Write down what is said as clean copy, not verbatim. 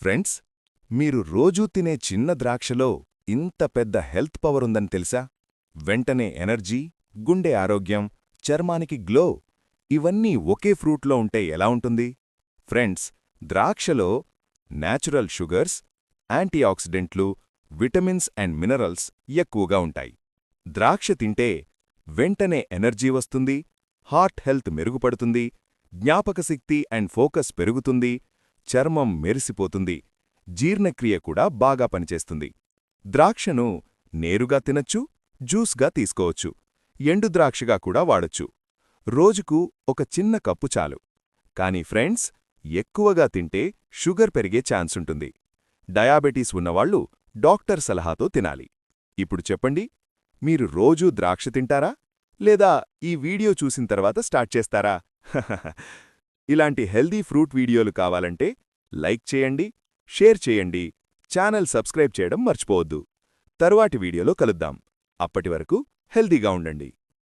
Friends, మీరు రోజూ తినే చిన్న ద్రాక్షలో ఇంత పెద్ద హెల్త్ పవర్ ఉందని తెలుసా? వెంటనే ఎనర్జీ, గుండె ఆరోగ్యం, చర్మానికి గ్లో ఇవన్నీ ఒకే ఫ్రూట్లో ఉంటే ఎలా ఉంటుంది? ఫ్రెండ్స్, ద్రాక్షలో నేచురల్ షుగర్స్, యాంటీఆక్సిడెంట్లు, విటమిన్స్ అండ్ మినరల్స్ ఎక్కువగా ఉంటాయి. ద్రాక్ష తింటే వెంటనే ఎనర్జీ వస్తుంది, హార్ట్ హెల్త్ మెరుగుపడుతుంది, జ్ఞాపకశక్తి అండ్ ఫోకస్ పెరుగుతుంది, చర్మం మెరిసిపోతుంది, జీర్ణక్రియ కూడా బాగా పనిచేస్తుంది. ద్రాక్షను నేరుగా తినచ్చు, జ్యూస్గా తీసుకోవచ్చు, ఎండు ద్రాక్షగా కూడా వాడొచ్చు. రోజుకు ఒక చిన్న కప్పు చాలు. కానీ ఫ్రెండ్స్, ఎక్కువగా తింటే షుగర్ పెరిగే ఛాన్సుంటుంది. డయాబెటీస్ ఉన్నవాళ్లు డాక్టర్ సలహాతో తినాలి. ఇప్పుడు చెప్పండి, మీరు రోజూ ద్రాక్ష తింటారా? లేదా ఈ వీడియో చూసిన తర్వాత స్టార్ట్ చేస్తారా? ఇలాంటి హెల్దీ ఫ్రూట్ వీడియోలు కావాలంటే లైక్ చేయండి, షేర్ చేయండి, ఛానల్ సబ్స్క్రైబ్ చేయడం మర్చిపోవద్దు. తరువాటి వీడియోలో కలుద్దాం. అప్పటివరకు హెల్దీగా ఉండండి.